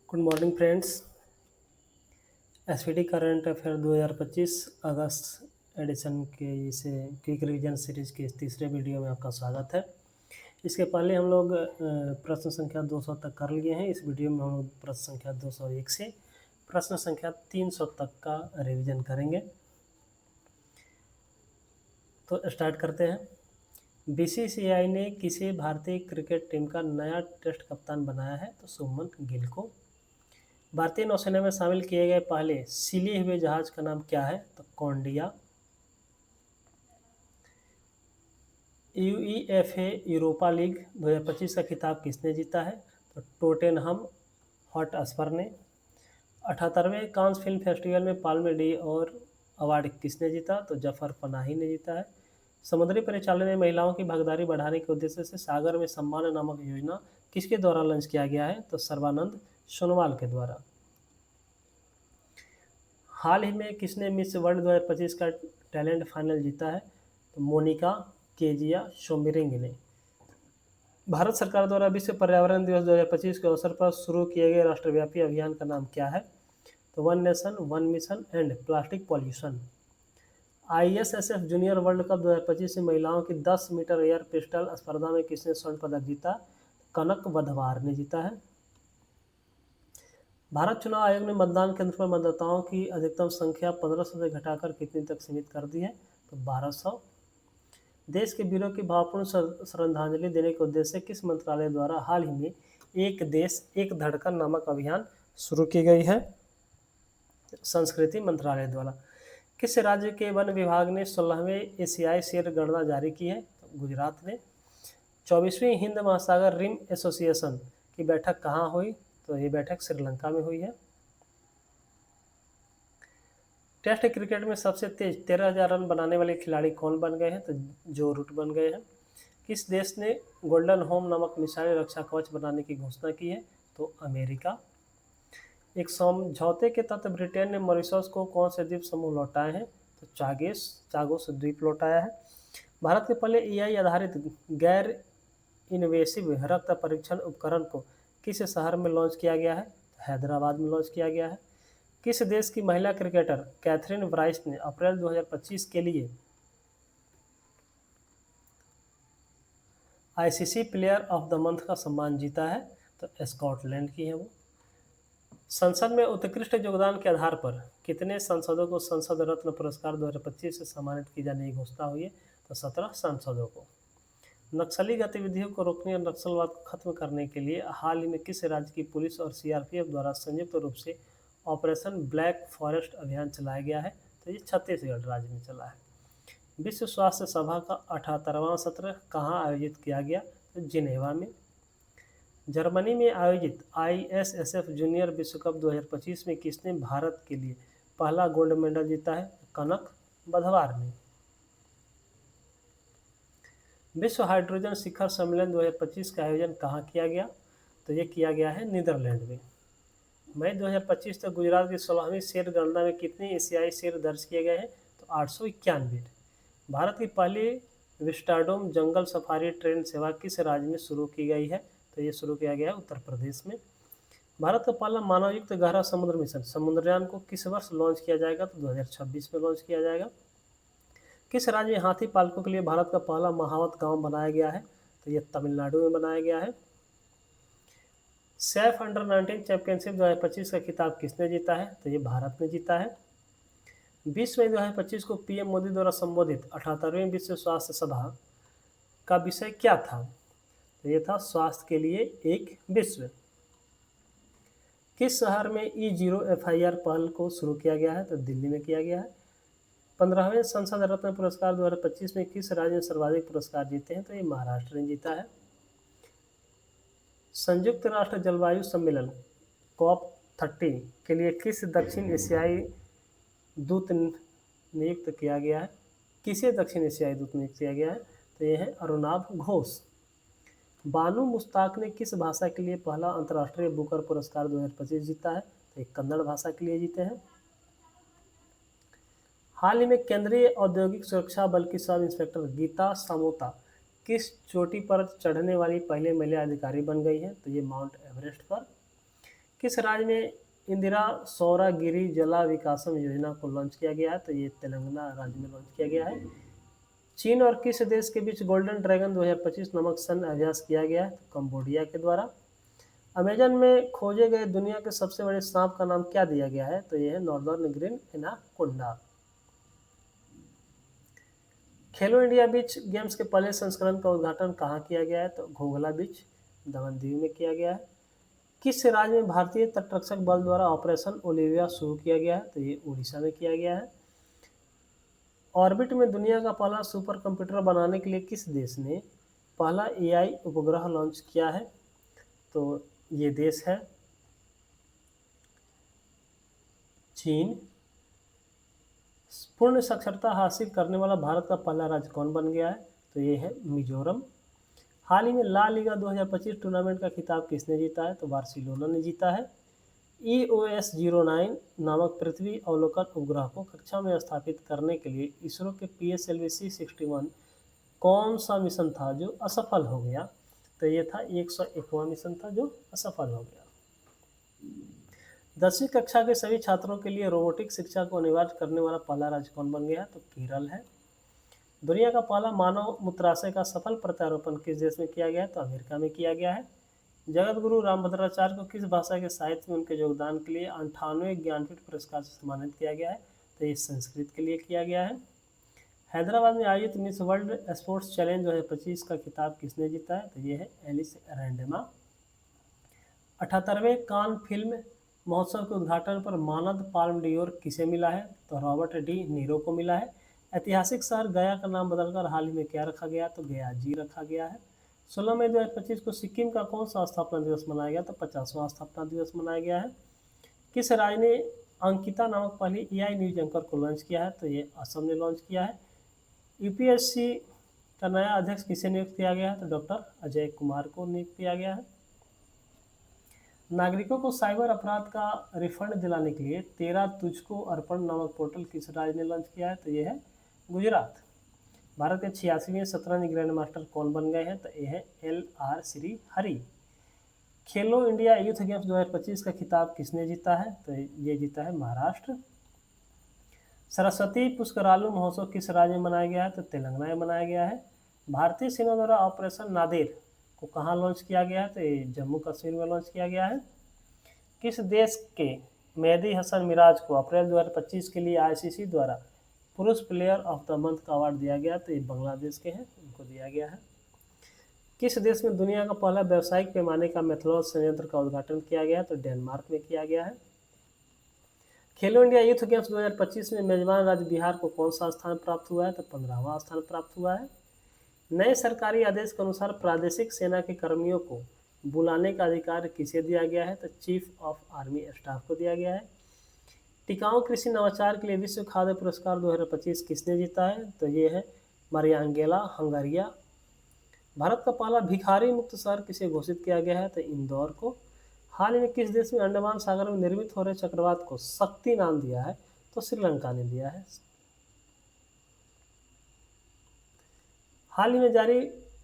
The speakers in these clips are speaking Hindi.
Good morning friends. SPT current affair 2025 अगस्त एडिशन के इसे क्विक रिवीजन सीरीज के इस तीसरे वीडियो में आपका स्वागत है। इसके पहले हम लोग प्रश्न संख्या 200 तक कर लिए हैं। इस वीडियो में हम लोग प्रश्न संख्या 201 से प्रश्न संख्या 300 तक का रिवीजन करेंगे। तो स्टार्ट करते हैं। बीसीसीआई ने किसी भारतीय क्रिकेट टीम का नया टेस्ट कप्तान बनाया है? तो शुभमन गिल को। भारतीय नौसेना में शामिल किए गए पहले सिले हुए जहाज का नाम क्या है? तो कॉन्डिया। यूईएफए यूरोपा लीग 2025 का खिताब किसने जीता है? तो टोटेनहम हॉटस्पर ने। 78वें कांस फिल्म फेस्टिवल में पाल्मे डी और अवार्ड किसने जीता? तो जफर पनाही ने जीता है। समुद्री परिचालन में महिलाओं की भागीदारी बढ़ाने के उद्देश्य से सागर में सम्मान नामक योजना किसके द्वारा लॉन्च किया गया है? तो सर्बानंद सोनोवाल के द्वारा। हाल ही में किसने मिस वर्ल्ड 2025 का टैलेंट फाइनल जीता है? तो मोनिका केजिया शोमिरिंग ने। भारत सरकार द्वारा विश्व पर्यावरण दिवस 2025 के अवसर पर शुरू किए गए राष्ट्रव्यापी अभियान का नाम क्या है? तो one nation one mission and plastic pollution. ISSF junior world cup 2025 में महिलाओं की 10 मीटर एयर पिस्टल स्पर्धा में किसने स्वर्ण पदक जीता? कनक वधवार ने जीता है। भारत चुनाव आयोग ने मतदान केंद्र पर मतदाताओं की अधिकतम संख्या 1500 से घटाकर कितनी तक सीमित कर दी है? तो 1200। देश के वीरों की भावपूर्ण श्रद्धांजलि देने के उद्देश्य से किस मंत्रालय द्वारा हाल ही में एक देश एक धड़कन नामक अभियान शुरू की गई है? संस्कृति मंत्रालय द्वारा। किस राज्य के वन विभाग ने 16वें एशियाई शेर गणना जारी की है? तो गुजरात ने। 24वीं हिंद महासागर रिम एसोसिएशन की बैठक कहाँ हुई? तो ये बैठक श्रीलंका में हुई है। टेस्ट क्रिकेट में सबसे तेज 13,000 रन बनाने वाले खिलाड़ी कौन बन गए हैं? तो जो रूट बन गए हैं। किस देश ने गोल्डन होम नामक मिसाइल रक्षा कवच बनाने की घोषणा की है? तो अमेरिका। एक समझौते के तहत ब्रिटेन ने मॉरिशस को कौन से द्वीप समूह लौटाए हैं? तो चागोस द्वीप लौटाया है। भारत के पहले एआई आधारित गैर इनवेसिव रक्त परीक्षण उपकरण को किस शहर में लॉन्च किया गया है? हैदराबाद में लॉन्च किया गया है। किस देश की महिला क्रिकेटर कैथरीन ब्राइस ने अप्रैल 2025 के लिए ICC player of the month का सम्मान जीता है? तो स्कॉटलैंड की है वो। संसद में उत्कृष्ट योगदान के आधार पर कितने सांसदों को संसद रत्न पुरस्कार 2025 से सम्मानित की जाने की घोषणा हुई है? तो 17 सांसदों को। नक्सली गतिविधियों को रोकने और नक्सलवाद को खत्म करने के लिए हाल ही में किस राज्य की पुलिस और सीआरपीएफ द्वारा संयुक्त रूप से ऑपरेशन ब्लैक फॉरेस्ट अभियान चलाया गया है? तो ये छत्तीसगढ़ राज्य में चला है। विश्व स्वास्थ्य सभा का 78वां सत्र कहाँ आयोजित किया गया? तो जिनेवा में। जर्मनी में आयोजित आईएसएसएफ जूनियर विश्व कप 2025 में किसने भारत के लिए पहला गोल्ड मेडल जीता है? कनक वधवार ने। विश्व हाइड्रोजन शिखर सम्मेलन 2025 का आयोजन कहाँ किया गया? तो ये किया गया है नीदरलैंड में। मई 2025 तक गुजरात की 16वीं शेर गणना में कितने एशियाई शेर दर्ज किए गए हैं? तो 891। भारत की पहली विस्टाडोम जंगल सफारी ट्रेन सेवा किस राज्य में शुरू की गई है? तो ये शुरू किया गया है उत्तर प्रदेश में। भारत का पहला मानवयुक्त गहरा समुद्र मिशन समुद्रयान को किस वर्ष लॉन्च किया जाएगा? तो 2026 में लॉन्च किया जाएगा। किस राज्य में हाथी पालकों के लिए भारत का पहला महावत गांव बनाया गया है? तो ये तमिलनाडु में बनाया गया है। सैफ अंडर 19 चैंपियनशिप 2025 का खिताब किसने जीता है? तो ये भारत ने जीता है। 20 मई 2025 को पीएम मोदी द्वारा संबोधित 78वें विश्व स्वास्थ्य सभा का विषय क्या था? तो ये था स्वास्थ्य के लिए एक विश्व। किस शहर में E0 FIR पहल को शुरू किया गया है? तो दिल्ली में किया गया है। 15वें संसद रत्न पुरस्कार 2025 में किस राज्य ने सर्वाधिक पुरस्कार जीते हैं? तो ये महाराष्ट्र ने जीता है। संयुक्त राष्ट्र जलवायु सम्मेलन COP30 के लिए किस दक्षिण एशियाई दूत नियुक्त किया गया है? किसे दक्षिण एशियाई दूत नियुक्त किया गया है? तो ये है अरुणाभ घोष। बानू मुश्ताक ने किस भाषा के लिए पहला अंतर्राष्ट्रीय बुकर पुरस्कार 2025 जीता है? तो एक कन्नड़ भाषा के लिए जीते हैं। हाल ही में केंद्रीय औद्योगिक सुरक्षा बल की सब इंस्पेक्टर गीता सामोता किस चोटी पर चढ़ने वाली पहले महिला अधिकारी बन गई है? तो ये माउंट एवरेस्ट पर। किस राज्य में इंदिरा सौरगिरी जला विकासम योजना को लॉन्च किया गया है? तो ये तेलंगाना राज्य में लॉन्च किया गया है। चीन और किस देश के बीच गोल्डन ड्रैगन 2025 नामक सैन्य अभ्यास किया गया है? तो कंबोडिया के द्वारा। अमेजन में खोजे गए दुनिया के सबसे बड़े सांप का नाम क्या दिया गया है? तो यह है नॉर्दर्न ग्रीन एनाकोंडा। खेलो इंडिया बीच गेम्स के पहले संस्करण का उद्घाटन कहाँ किया गया है? तो घोघला बीच दमन दीव में किया गया है। किस राज्य में भारतीय तटरक्षक बल द्वारा ऑपरेशन ओलिविया शुरू किया गया है? तो ये उड़ीसा में किया गया है। ऑर्बिट में दुनिया का पहला सुपर कंप्यूटर बनाने के लिए किस देश ने पहला एआई उपग्रह लॉन्च किया है? तो ये देश है चीन। पूर्ण साक्षरता हासिल करने वाला भारत का पहला राज्य कौन बन गया है? तो ये है मिजोरम। हाल ही में ला लीगा 2025 टूर्नामेंट का खिताब किसने जीता है? तो बार्सिलोना ने जीता है। EOS-09 नामक पृथ्वी अवलोकन उपग्रह को कक्षा में स्थापित करने के लिए इसरो के PSLV-C61 कौन सा मिशन था जो असफल हो गया? तो ये था 101वां मिशन था जो असफल हो गया। 10वीं कक्षा के सभी छात्रों के लिए रोबोटिक शिक्षा को अनिवार्य करने वाला पहला राज्य कौन बन गया? तो केरल है। दुनिया का पहला मानव मूत्राशय का सफल प्रत्यारोपण किस देश में किया गया है? तो अमेरिका में किया गया है। जगत गुरु रामभद्राचार्य को किस भाषा के साहित्य में उनके योगदान के लिए 98वें ज्ञानपीठ पुरस्कार से सम्मानित किया गया है? तो ये संस्कृत के लिए किया गया है। हैदराबाद में आयोजित मिस वर्ल्ड स्पोर्ट्स चैलेंज 2025 का खिताब किसने जीता है? तो ये है एलिस रैंडेमा। 78वें कान फिल्म महोत्सव के उद्घाटन पर मानद पाल्म डियोर किसे मिला है? तो रॉबर्ट डी नीरो को मिला है। ऐतिहासिक शहर गया का नाम बदलकर हाल ही में क्या रखा गया? तो गया जी रखा गया है। 16 मई 2025 को सिक्किम का कौन सा स्थापना दिवस मनाया गया? तो 50वां स्थापना दिवस मनाया गया है। किस राज्य ने अंकिता नामक पहली एआई न्यूज एंकर को लॉन्च किया है? तो ये असम ने लॉन्च किया है। यूपीएससी का नया अध्यक्ष किसे नियुक्त किया गया है? तो डॉक्टर अजय कुमार को नियुक्त किया गया है। नागरिकों को साइबर अपराध का रिफंड दिलाने के लिए 13 तुझको अर्पण नामक पोर्टल किस राज्य ने लॉन्च किया है? तो ये है गुजरात। भारत के 86वें शतरंज ग्रैंड मास्टर कौन बन गए हैं? तो ये है LR श्री हरि। खेलो इंडिया यूथ गेम्स 2025 का खिताब किसने जीता है? तो ये जीता है महाराष्ट्र। सरस्वती पुष्करालू महोत्सव किस राज्य में मनाया गया है? तो तेलंगाना में मनाया गया है। भारतीय सेना द्वारा ऑपरेशन नादेर को कहाँ लॉन्च किया गया है? तो ये जम्मू कश्मीर में लॉन्च किया गया है। किस देश के मेहदी हसन मिराज को अप्रैल 2025 के लिए ICC द्वारा पुरुष प्लेयर ऑफ द मंथ का अवार्ड दिया गया? तो ये बांग्लादेश के हैं, उनको दिया गया है। किस देश में दुनिया का पहला व्यावसायिक पैमाने का मेथनॉल संयंत्र का उद्घाटन किया गया? तो डेनमार्क में किया गया है। खेलो इंडिया यूथ गेम्स 2025 में मेजबान राज्य बिहार को कौन सा स्थान प्राप्त हुआ है? तो 15वां स्थान प्राप्त हुआ है। नए सरकारी आदेश के अनुसार प्रादेशिक सेना के कर्मियों को बुलाने का अधिकार किसे दिया गया है? तो चीफ ऑफ आर्मी स्टाफ को दिया गया है। टिकाऊ कृषि नवाचार के लिए विश्व खाद्य पुरस्कार 2025 किसने जीता है? तो ये है मारियांगेला हंगारिया। भारत का पहला भिखारी मुक्त शहर किसे घोषित किया गया है? तो इंदौर को। हाल ही में किस देश में अंडमान सागर में निर्मित हो रहे चक्रवात को शक्ति नाम दिया है? तो श्रीलंका ने दिया है। हाल ही में जारी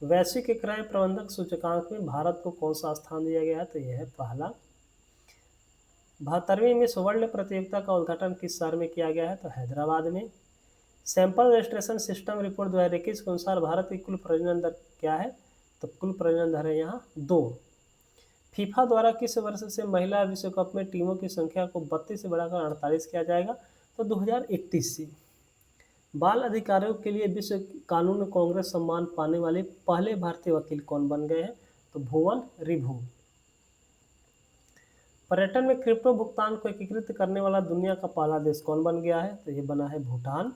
वैश्विक क्रय प्रबंधक सूचकांक में भारत को कौन सा स्थान दिया गया है? तो यह है पहला। 72वीं मिस वर्ल्ड प्रतियोगिता का उद्घाटन किस शहर में किया गया है? तो हैदराबाद में। सैंपल रजिस्ट्रेशन सिस्टम रिपोर्ट 2021 के अनुसार भारत की कुल प्रजनन दर क्या है? तो कुल प्रजनन दर है यहाँ 2। फीफा द्वारा किस वर्ष से महिला विश्व कप में टीमों की संख्या को 32 से बढ़ाकर 48 किया जाएगा? तो 2031 से। बाल अधिकारों के लिए विश्व कानून कांग्रेस सम्मान पाने वाले पहले भारतीय वकील कौन बन गए हैं? तो भुवन रिभू। पर्यटन में क्रिप्टो भुगतान को एकीकृत करने वाला दुनिया का पहला देश कौन बन गया है? तो ये बना है Bhutan.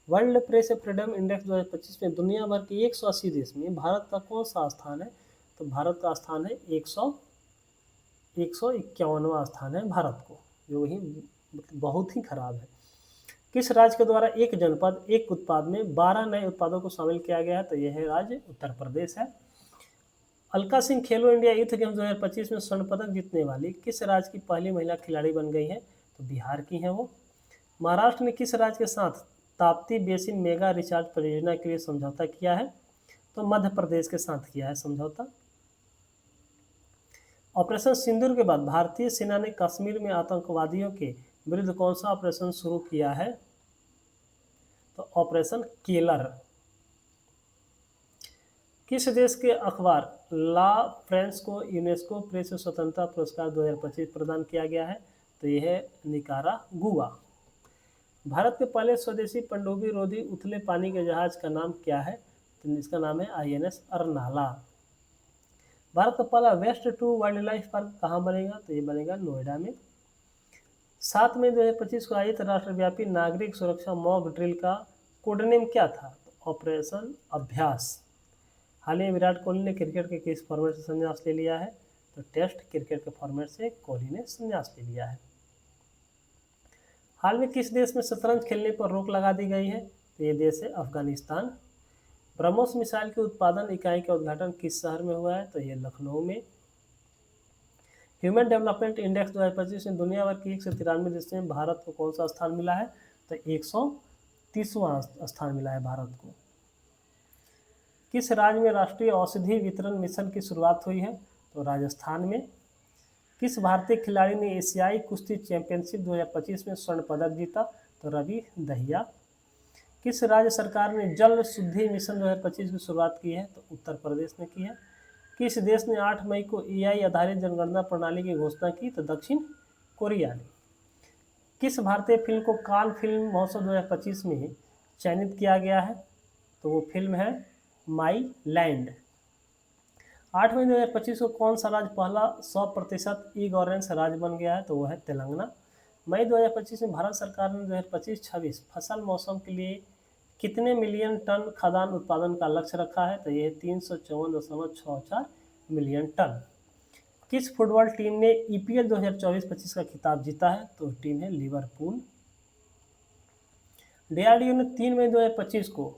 World press freedom index 2025 में दुनिया भर के 180 देश में भारत का कौन सा स्थान है? तो भारत का स्थान है 151वां स्थान है भारत को, जो ही बहुत ही खराब है। किस राज्य के द्वारा एक जनपद एक उत्पाद में 12 नए उत्पादों को शामिल किया गया है? तो यह है राज्य उत्तर प्रदेश है। अलका सिंह खेलो इंडिया यूथ गेम्स 2025 में स्वर्ण पदक जीतने वाली किस राज्य की पहली महिला खिलाड़ी बन गई है? तो बिहार की हैं वो। महाराष्ट्र ने किस राज्य के साथ ताप्ती बेसिन मेगा रिचार्ज परियोजना के लिए समझौता किया है? तो मध्य प्रदेश के साथ किया है समझौता। ऑपरेशन सिंदूर के बाद भारतीय सेना ने कश्मीर में आतंकवादियों के विरुद्ध कौन सा ऑपरेशन शुरू किया है? तो ऑपरेशन केलर। किस देश के अखबार ला फ्रांस को यूनेस्को प्रेस स्वतंत्रता पुरस्कार 2025 प्रदान किया गया है? तो यह है निकारागुआ। भारत के पहले स्वदेशी पनडुब्बी रोधी उथले पानी के जहाज का नाम क्या है? तो इसका नाम है INS अरनाला। भारत का पहला waste to wildlife park कहाँ बनेगा? तो ये बनेगा नोएडा में। 7 मई 2025 को आयोजित राष्ट्रव्यापी नागरिक सुरक्षा मॉक ड्रिल का कोडनेम क्या था? तो ऑपरेशन अभ्यास। हाल ही में विराट कोहली ने क्रिकेट के किस फॉर्मेट से संन्यास ले लिया है? तो टेस्ट क्रिकेट के फॉर्मेट से कोहली ने संन्यास ले लिया है। हाल में किस देश में शतरंज खेलने पर रोक लगा दी गई है? तो ये देश है अफगानिस्तान। ब्रह्मोस मिसाइल के उत्पादन इकाई का उद्घाटन किस शहर में हुआ है? तो ये लखनऊ में। ह्यूमन डेवलपमेंट इंडेक्स 2025 में दुनिया भर की 193 देशों में भारत को कौन सा स्थान मिला है? तो 130वां स्थान मिला है भारत को। किस राज्य में राष्ट्रीय औषधि वितरण मिशन की शुरुआत हुई है? तो राजस्थान में। किस भारतीय खिलाड़ी ने एशियाई कुश्ती चैंपियनशिप 2025 में स्वर्ण पदक जीता? तो रवि दहिया। किस राज्य सरकार ने जल शुद्धि मिशन 2025 की शुरुआत की है? तो उत्तर प्रदेश ने की है। किस देश ने 8 मई को AI आधारित जनगणना प्रणाली की घोषणा की? तो दक्षिण कोरिया ने। किस भारतीय फिल्म को कान फिल्म महोत्सव 2025 में चयनित किया गया है? तो वो फिल्म है माई लैंड। 8 मई 2025 को कौन सा राज्य पहला 100% ई गवर्नेंस राज्य बन गया है? तो वो है तेलंगाना। मई 2025 में भारत सरकार ने 2025-26 फसल मौसम के लिए कितने मिलियन टन खाद्यान्न उत्पादन का लक्ष्य रखा है? तो ये 354.64 मिलियन टन। किस फुटबॉल टीम ने EPL 2024-25 का खिताब जीता है? तो टीम है लिवरपूल। DRDO ने 3 मई 2025 को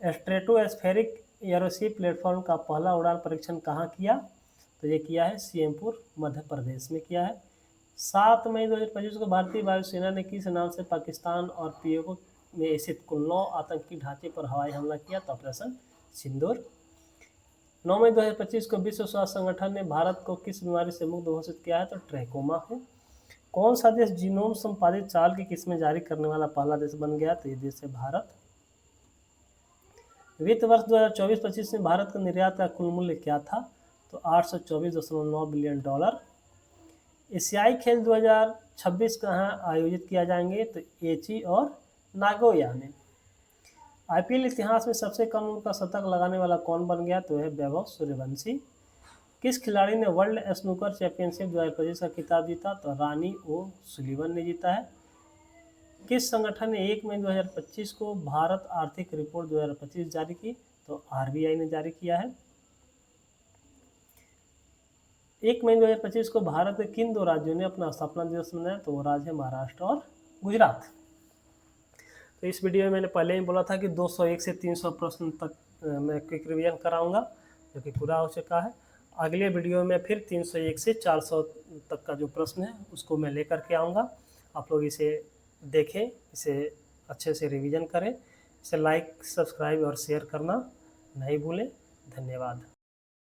स्ट्रेटोस्फेरिक एरोशिप प्लेटफॉर्म का पहला उड़ान परीक्षण कहाँ किया? तो ये किया है सीएमपुर मध्य प्रदेश में किया है। 7 मई 2025 को भारतीय वायुसेना ने किस नाम से पाकिस्तान और POK में स्थित कुल 9 आतंकी ढांचे पर हवाई हमला किया? तो ऑपरेशन सिंदूर। 9 मई 2025 को विश्व स्वास्थ्य संगठन ने भारत को किस बीमारी से मुक्त घोषित किया है? तो ट्रैकोमा है। कौन सा देश जीनोम संपादित चावल की किस्में जारी करने वाला पहला देश बन गया? तो ये देश है भारत। वित्त वर्ष 2024-25 में भारत का निर्यात का कुल मूल्य क्या था? तो $824.9 बिलियन। एशियाई खेल 2026 कहाँ आयोजित किया जाएंगे? तो एची और नागोया में। IPL इतिहास में सबसे कम उम्र का शतक लगाने वाला कौन बन गया? तो है वैभव सूर्यवंशी। किस खिलाड़ी ने वर्ल्ड स्नूकर चैंपियनशिप 2025 का खिताब जीता? तो रानी ओ'सुलिवन ने जीता है। किस संगठन ने 1 मई 2025 को भारत आर्थिक रिपोर्ट 2025 जारी की? तो RBI ने जारी किया है। 1 मई 2025 को भारत के किन 2 राज्यों ने अपना स्थापना दिवस मनाया? तो वो राज्य है महाराष्ट्र और गुजरात। तो इस वीडियो में मैंने पहले ही बोला था कि 201 से 300 प्रश्न तक मैं क्विक रिवीजन कराऊंगा, जो कि पूरा हो चुका है। अगले वीडियो में फिर 301 से 400 तक का जो प्रश्न है उसको मैं लेकर के आऊँगा। आप लोग इसे देखें, इसे अच्छे से रिवीजन करें, इसे लाइक, सब्सक्राइब और शेयर करना नहीं भूलें। धन्यवाद।